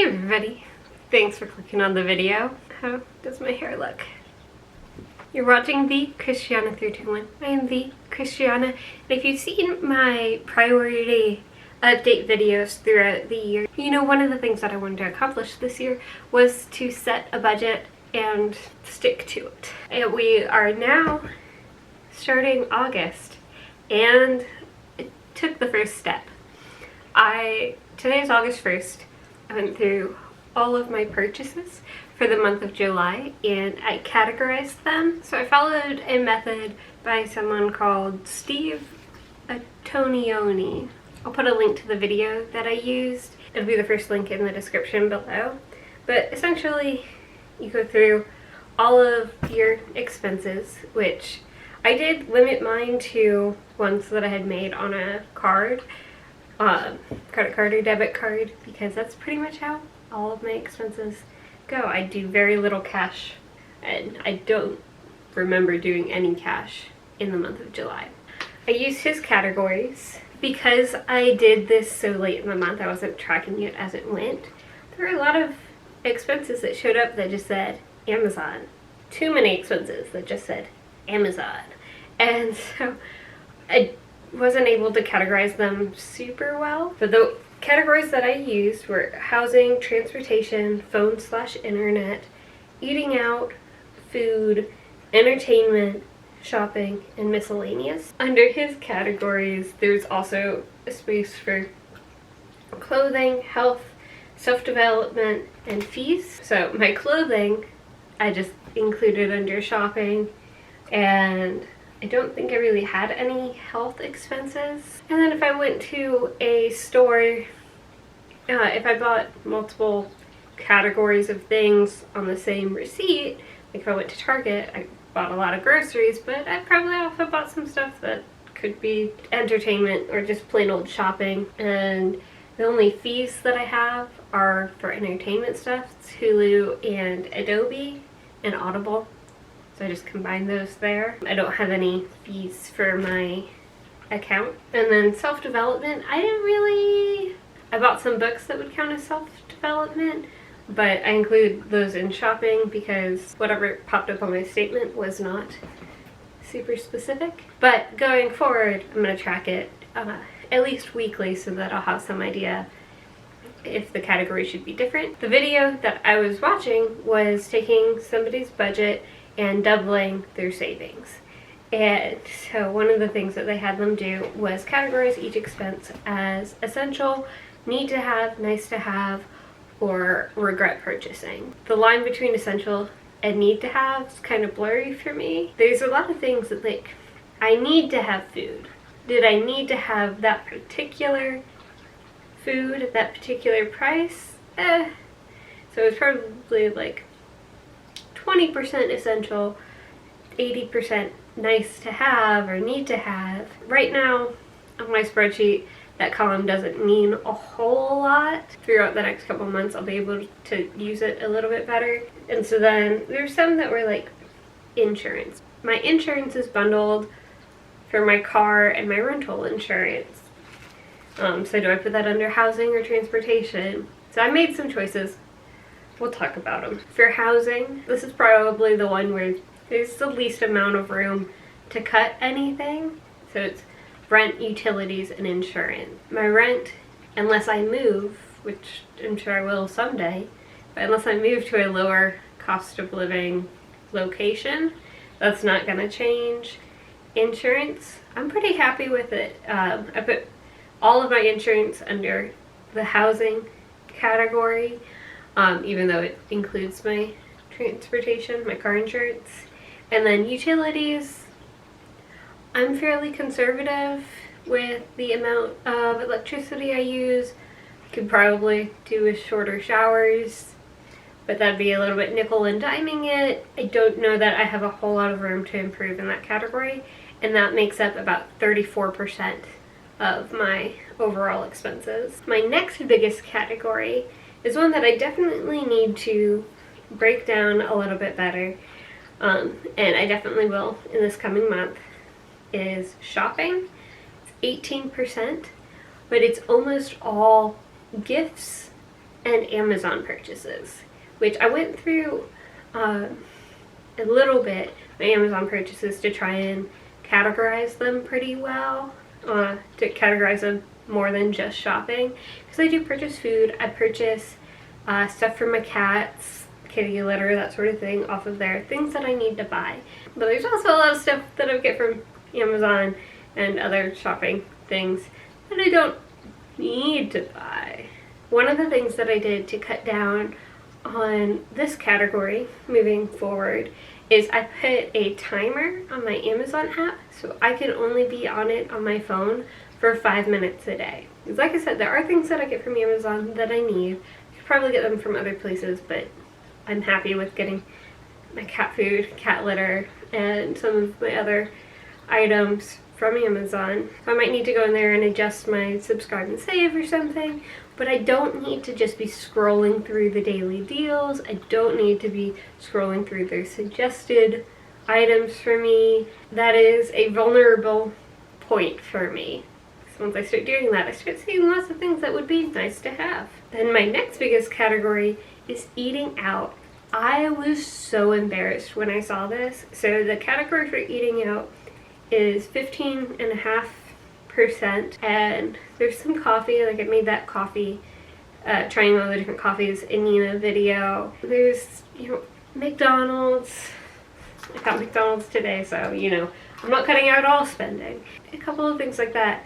Hey everybody, thanks for clicking on the video. How does my hair look? You're watching the Christiana 321. I am the Christiana, and if you've seen my priority update videos throughout the year, you know one of the things that I wanted to accomplish this year was to set a budget and stick to it. And we are now starting August, and it took the first step. Today is August 1st. I went through all of my purchases for the month of July and I categorized them. So I followed a method by someone called Steve Antonioni. I'll put a link to the video that I used. It'll be the first link in the description below. But essentially, you go through all of your expenses, which I did limit mine to ones that I had made on a card. Credit card or debit card, because that's pretty much how all of my expenses go. I do very little cash, and I don't remember doing any cash in the month of July. I used his categories. Because I did this so late in the month, I wasn't tracking it as it went. There were a lot of expenses that showed up that just said Amazon. Too many expenses that just said Amazon. And so I wasn't able to categorize them super well, but the categories that I used were housing, transportation, phone/internet, eating out, food, entertainment, shopping, and miscellaneous. Under his categories, there's also a space for clothing, health, self-development, and fees. So my clothing, I just included under shopping, and I don't think I really had any health expenses. And then if I went to a store, if I bought multiple categories of things on the same receipt, like if I went to Target, I bought a lot of groceries, but I probably also bought some stuff that could be entertainment or just plain old shopping. And the only fees that I have are for entertainment stuff. It's Hulu and Adobe and Audible. So I just combine those there. I don't have any fees for my account. And then self-development, I bought some books that would count as self-development, but I include those in shopping because whatever popped up on my statement was not super specific. But going forward, I'm going to track it at least weekly so that I'll have some idea if the category should be different. The video that I was watching was taking somebody's budget and doubling their savings. And so one of the things that they had them do was categorize each expense as essential, need to have, nice to have, or regret purchasing. The line between essential and need to have is kind of blurry for me. There's a lot of things that, like, I need to have food. Did I need to have that particular food at that particular price? So it's probably like 20% essential, 80% nice to have or need to have. Right now on my spreadsheet, that column doesn't mean a whole lot. Throughout the next couple months, I'll be able to use it a little bit better. And so then there's some that were like insurance. My insurance is bundled for my car and my rental insurance. So do I put that under housing or transportation? So I made some choices. We'll talk about them. For housing, this is probably the one where there's the least amount of room to cut anything. So it's rent, utilities, and insurance. My rent, unless I move, which I'm sure I will someday, but unless I move to a lower cost of living location, that's not gonna change. Insurance, I'm pretty happy with it. I put all of my insurance under the housing category, even though it includes my transportation, my car insurance. And then utilities, I'm fairly conservative with the amount of electricity I use. I could probably do with shorter showers, but that'd be a little bit nickel and diming it. I don't know that I have a whole lot of room to improve in that category, and that makes up about 34% of my overall expenses. My next biggest category is one that I definitely need to break down a little bit better, and I definitely will in this coming month, is shopping. It's 18%, but it's almost all gifts and Amazon purchases, which I went through a little bit, my Amazon purchases, to try and categorize them pretty well, to categorize them more than just shopping, because I do purchase food. I purchase stuff for my cats, kitty litter, that sort of thing off of there, things that I need to buy. But there's also a lot of stuff that I get from Amazon and other shopping things that I don't need to buy. One of the things that I did to cut down on this category moving forward is I put a timer on my Amazon app, so I can only be on it on my phone for 5 minutes a day. Because like I said, there are things that I get from Amazon that I need. I could probably get them from other places, but I'm happy with getting my cat food, cat litter, and some of my other items from Amazon. So I might need to go in there and adjust my subscribe and save or something, but I don't need to just be scrolling through the daily deals. I don't need to be scrolling through their suggested items for me. That is a vulnerable point for me. So once I start doing that, I start seeing lots of things that would be nice to have. Then my next biggest category is eating out. I was so embarrassed when I saw this. So the category for eating out is 15.5%, and there's some coffee, like I made that coffee, trying all the different coffees in a video. There's, McDonald's. I got McDonald's today, so, I'm not cutting out all spending. A couple of things like that.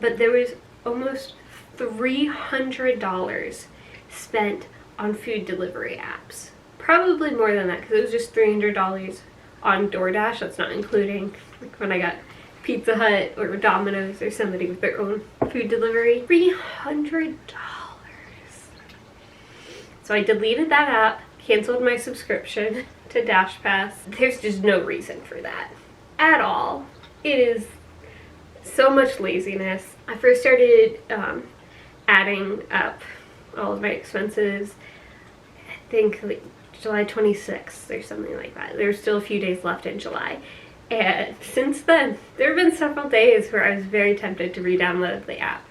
But there was almost $300 spent on food delivery apps. Probably more than that, because it was just $300 on DoorDash. That's not including like when I got Pizza Hut or Domino's or somebody with their own food delivery. $300. So I deleted that app, canceled my subscription to DashPass. There's just no reason for that at all. It is so much laziness. I first started adding up all of my expenses, I think like July 26th or something like that. There's still a few days left in July. And since then, there have been several days where I was very tempted to re-download the app.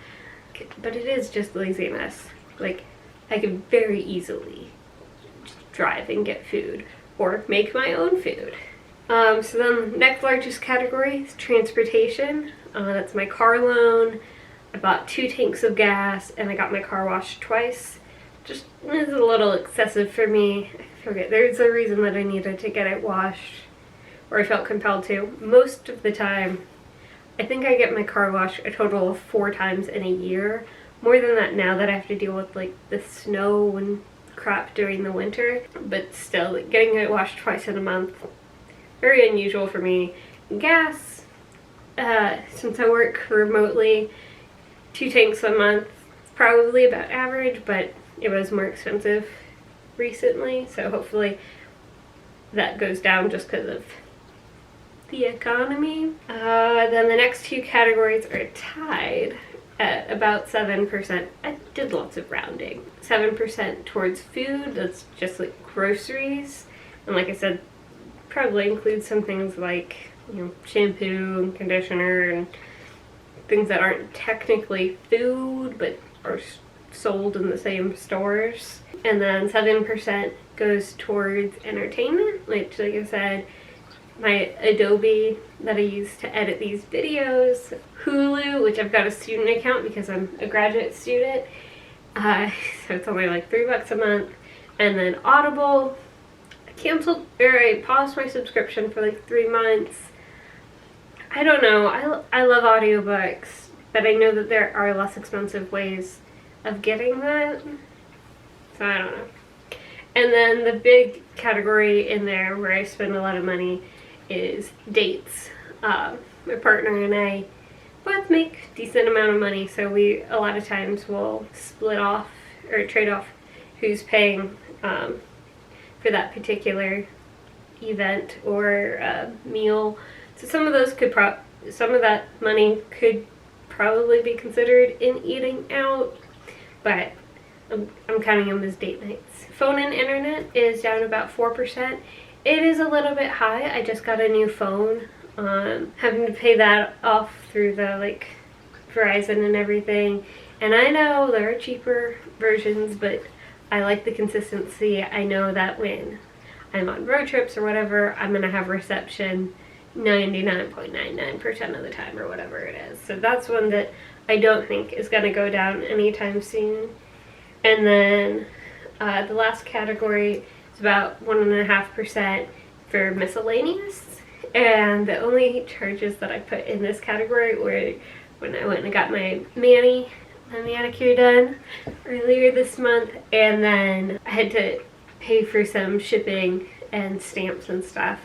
But it is just laziness. Like, I could very easily just drive and get food or make my own food. So then the next largest category is transportation. That's my car loan. I bought 2 tanks of gas and I got my car washed twice. Just is a little excessive for me. I forget, there's a reason that I needed to get it washed, or I felt compelled to. Most of the time, I think I get my car washed a total of 4 times in a year. More than that now that I have to deal with like the snow and crap during the winter. But still, like, getting it washed twice in a month, very unusual for me. Gas, since I work remotely, 2 tanks a month, probably about average, but it was more expensive recently, so hopefully that goes down just because of the economy. Then the next 2 categories are tied at about 7%. I did lots of rounding. 7% towards food, that's just like groceries, and like I said, probably includes some things like shampoo and conditioner and things that aren't technically food but are sold in the same stores. And then 7% goes towards entertainment, which, like I said, my Adobe that I use to edit these videos, Hulu, which I've got a student account because I'm a graduate student, so it's only like $3 a month, and then Audible. I paused my subscription for like 3 months. I don't know, I love audiobooks, but I know that there are less expensive ways of getting that, so I don't know. And then the big category in there where I spend a lot of money is dates. My partner and I both make a decent amount of money, so we a lot of times will split off or trade off who's paying for that particular event or meal. So some of those some of that money could probably be considered in eating out, but I'm counting them as date nights. Phone and internet is down about 4%. It is a little bit high. I just got a new phone. Having to pay that off through the Verizon and everything And I know there are cheaper versions, but I like the consistency. I know that when I'm on road trips or whatever, I'm gonna have reception 99.99% of the time or whatever it is. So that's one that I don't think is gonna go down anytime soon. And then the last category is about 1.5% for miscellaneous. And the only charges that I put in this category were when I went and got my manicure done earlier this month, and then I had to pay for some shipping and stamps and stuff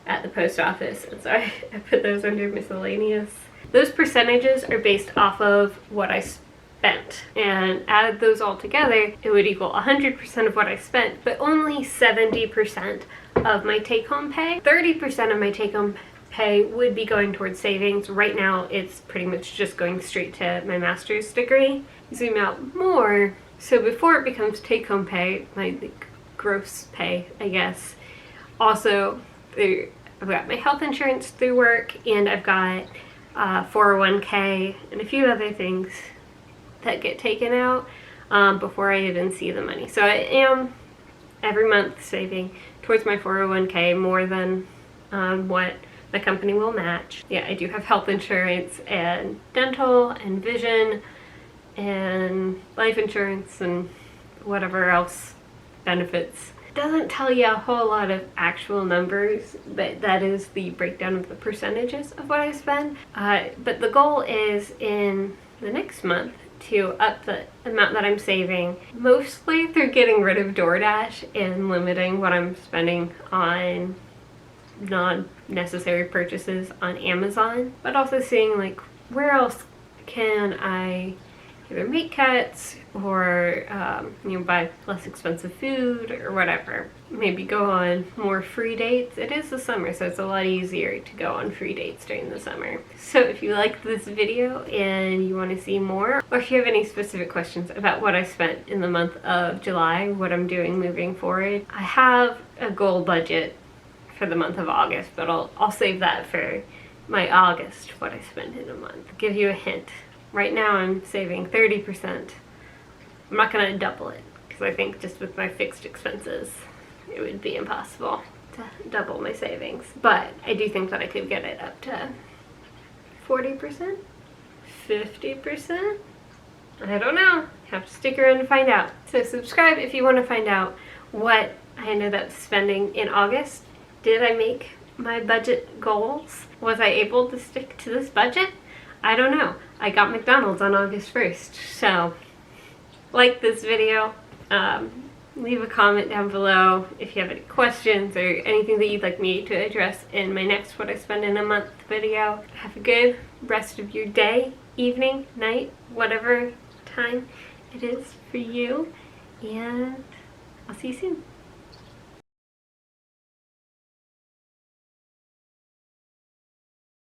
at the post office, and so I put those under miscellaneous. Those percentages are based off of what I spent, and add those all together, it would equal 100% of what I spent, but only 70% of my take-home pay. 30% of my take-home pay would be going towards savings. Right now it's pretty much just going straight to my master's degree. Zoom out more, so before it becomes take-home pay, my gross pay, I guess, also I've got my health insurance through work, and I've got 401k and a few other things that get taken out before I even see the money. So I am every month saving towards my 401k more than what the company will match. Yeah, I do have health insurance and dental and vision and life insurance and whatever else benefits. It doesn't tell you a whole lot of actual numbers, but that is the breakdown of the percentages of what I spend. But the goal is in the next month to up the amount that I'm saving, mostly through getting rid of DoorDash and limiting what I'm spending on non-necessary purchases on Amazon, but also seeing like where else can I either make cuts or buy less expensive food or whatever. Maybe go on more free dates. It is the summer, so it's a lot easier to go on free dates during the summer. So if you liked this video and you want to see more, or if you have any specific questions about what I spent in the month of July, what I'm doing moving forward, I have a goal budget for the month of August, but I'll save that for my August, what I spend in a month. Give you a hint. Right now I'm saving 30%. I'm not gonna double it, because I think just with my fixed expenses, it would be impossible to double my savings. But I do think that I could get it up to 40%, 50%. I don't know. Have to stick around to find out. So subscribe if you want to find out what I ended up spending in August. Did I make my budget goals? Was I able to stick to this budget? I don't know. I got McDonald's on August 1st, so like this video, leave a comment down below if you have any questions or anything that you'd like me to address in my next What I Spend in a Month video. Have a good rest of your day, evening, night, whatever time it is for you, and I'll see you soon.